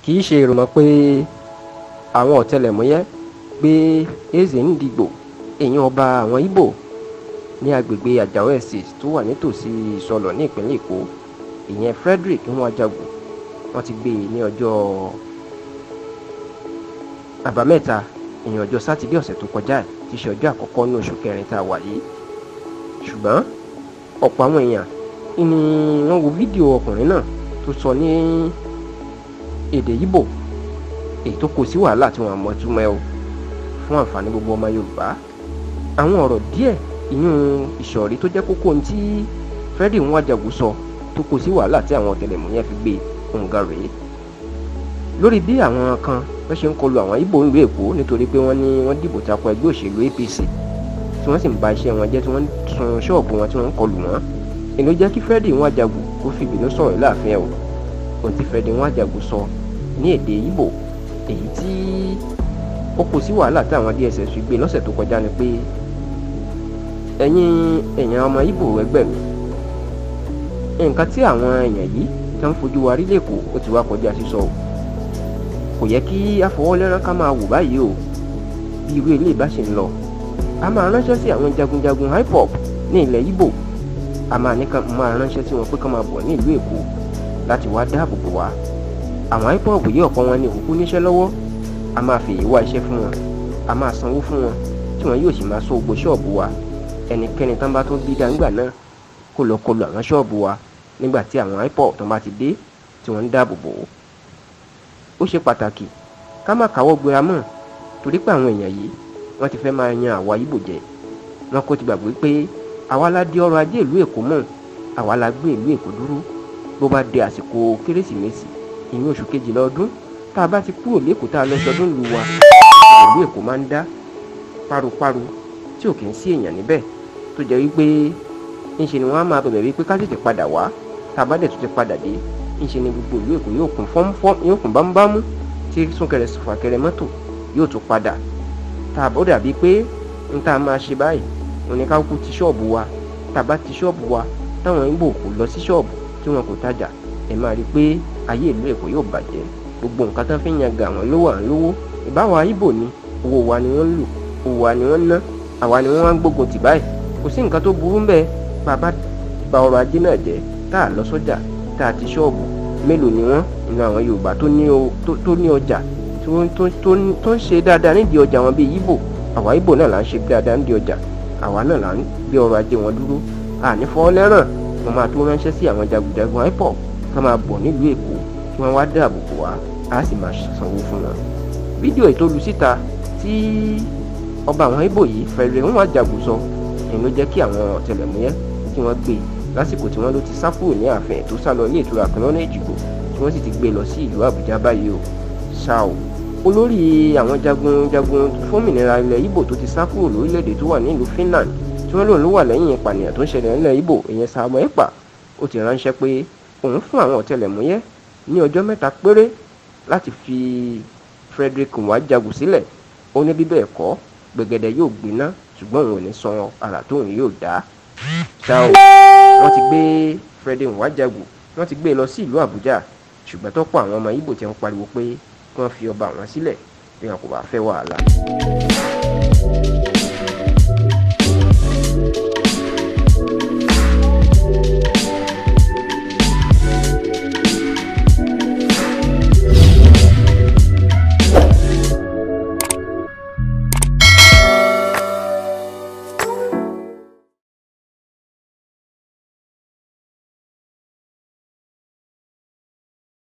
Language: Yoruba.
kì í ṣe ìròmọ̀ pé àwọn ọ̀tẹlẹ̀múyẹ́ gbé Eze Ndigbo èèyàn ọba àwọn Ibo ní agbègbè Àjàó Estate tó wà nítòsí Ìsọlọ̀ ní ìpínlẹ̀ Èkó, ìyẹn Frederick Nwajagu. Wọ́n ti gbé e ní ọjọ́ àbámẹ́ta, ìyẹn ọjọ́ sátidé ọ̀sẹ̀ tó kọjá tí ṣe ọjọ́ àkọ́kọ́ ní oṣù kẹrin tá a wà yìí. Ṣùgbọ́n ọ̀pọ̀ àwọn èèyàn ni wọ́n wo fídíò ọkùnrin náà tó sọ ní èdè Ìgbò, èyí tó kó sí wàhálà tí wọ́n mọ̀ túmọ̀ ẹ̀ o fún àǹfààní gbogbo ọmọ Yorùbá. Àwọn ọ̀rọ̀ díẹ̀ ìyún ìsọ̀rí tó jẹ́ kókó ohun tí Frederick Nwajagu sọ tó kó sí wàhálà tí àwọn ọ̀tẹlẹ̀múyẹ́ fi gbé òǹgà rèé lórí bí àwọn kan wọ́n ṣe ń kọlu àwọn Ìgbò ìlú Èkó nítorí pé wọ́n ní wọ́n dìbò tako ẹgbẹ́ òṣèlú APC tí wọ́n sì ń ba iṣẹ́ wọn jẹ́, tí wọ́n sun ṣọ́ọ̀bù wọn, tí wọ́n ń kọlù wọn. èló jẹ́ kí Frederick Nwajagu kó fìbínú sọ̀rọ̀ láàfin ẹ̀ o. ohun tí Frederick Nwajagu sọ ní èdè Ìgbò èyí tí ó kó sí wàhálà tí àwọn DSS fi gbé lọ́sẹ̀ tó kọjá ni pé ẹ̀yin èèyàn ọmọ Ìgbò ẹgbẹ́ mi, nǹkan tí àwọn èèyàn yìí tó ń fojú wa rí lẹ́kọ̀ọ́ ó ti wá kọjá sísọ o. kò yẹ kí afọwọ́lẹ́rán ká máa wò báyìí o. bí irú ilé ìbá ṣe ń lọ, a máa ránṣẹ́ sí àwọn jagunjagun hip-hop ní ilẹ̀ Ìgbò, a máa ní ká máa ránṣẹ́ sí wọn pé ká máa bọ̀ ní ìlú Èkó láti wá dáàbò bò wá. àwọn hip-hop yìí ọ̀pọ̀ wọn ní òkú níṣẹ́ lọ́wọ́, a máa fi èyí wá iṣẹ́ fún wọn, a máa sanwó fún wọn tí wọn yóò sì máa sọ gbogbo ṣọ́ọ̀bù wa. ẹnikẹ́ni tán bá tún bí dáńgbà náà kó lọ kọlu àwọn ṣọ́ọ̀bù wa nígbà tí àwọn hip-hop tán bá ti dé tí wọ́n ń dáàbò bò ó. ó ṣe pàtàkì ká má káwọ́ gbéra mọ́, torí pé àwọn èèyàn yìí wọ́n ti fẹ́ máa yan àwa Ìgbò jẹ. wọn kò ti gbàgbé pé àwa la di ọrọ̀ ajé ìlú Èkó mọ́, àwa la gbé ìlú Èkó dúró. bó bá di àsìkò Kérésìmesì ìyẹn oṣù kejìlá ọdún, tá a bá ti kúrò lÉkòó tá a lọ sọdún lu wa, ìlú Èkó máa ń dá páropáro tí ò kì í sí èèyàn níbẹ̀, tó jẹ́ wípé ńṣe ni wọ́n á máa bẹ̀bẹ̀ wípé ká tètè padà wá. tá a bá dẹ̀ tún ti padà dé, ńṣe ni gbogbo ìlú Èkó yóò kún fọ́nfọ́n, yóò kún bámúbámú, tí súnkẹrẹ fàkẹrẹ mọ́tò yóò tún padà. tá a bọ́ dàbí pé ń tá a máa ṣe báyìí òun ni ká kú ti ṣọ́ọ̀bù wa. tá a bá ti ṣọ́ọ̀bù wa táwọn Ìgbò kò lọ sí ṣọ́ọ̀bù tí wọn kò tajà, ẹ máa rí i pé ayé ìlú Èkó yóò bàjẹ́. gbogbo nǹkan tán fi ń yan gà wọ́n lówó à ń lówó. ìbáwa Ìgbò ni owó wa ni wọ́n ń lò, owó wa ni wọ́n ń ná, àwa ni wọ́n wá ń gbógun tì báyìí. kò sí nǹkan tó burú ńbẹ̀. bàbá ba ọrọ̀ ajé náà jẹ́, tá a lọ sọ́jà, tá a ti ṣọ́ọ̀bù. mélòó ni wọ́n nínú àwọn Yorùbá tó ní ọjà tó ń ṣe dáadáa nídìí ọjà wọn bíi Ìgbò? àwa Ìgbò náà là ń ṣe dáadáa nídìí ọjà, àwa náà là ń gbé ọrọ̀ ajé wọn dúró. àní fọwọ́ lẹ́ràn wọn máa tó ránṣẹ́ sí àwọn jagunjagun hip-hop ká máa bọ̀ nílùú Èkó kí wọ́n wá dáàbò bò wá, á sì máa sanwó fún wọn. fídíò ìtòlù síta tí ọba àwọn Ìgbò yìí Frederick Nwajagu sọ èyí ló jẹ́ kí àwọn ọ̀tẹlẹ̀múyẹ́ tí wọ́n gbé lásìkò tí wọ́n ló ti sá kúrò ní ààfin tó sá lọ ilé ìtura kan lọ́nà Èjìgbò, tí wọ́n sì ti gbé lọ sí ìlú Àbújá báyìí o. ṣá o, olórí àwọn jagunjagun fómìnira ilẹ̀ Ìgbò tó ti sá kúrò lórílẹ̀‐èdè tó wà nílùú Finland tí wọ́n lòun ló wà lẹ́yìn ìpànìyàn tó ń ṣẹlẹ̀ nílẹ̀ Ìgbò, ìyẹn Samuel Ekpa, ó ti ránṣẹ́ pé òun fún àwọn ọ̀tẹlẹ̀múyẹ́ ní ọjọ́ 3 péré láti fi Frederick Nwajagu sílẹ̀. ó ní bí bẹ́ẹ̀ kọ́ gbẹ̀gẹ̀dẹ̀ yóò gbiná, ṣùgbọ́n òun ò ní san àrà tóun yóò dá. ṣá o, wọ́n ti gbé Frederick Nwajagu, wọ́n ti gbé e lọ sí ìlú Àbújá, ṣùgbọ́n tọ́pọ̀ àwọn ọmọ Ìgbò ti ń pariwo pé kí wọ́n fi ọba àwọn sílẹ̀ bí wọn kò bá fẹ́ wàhálà.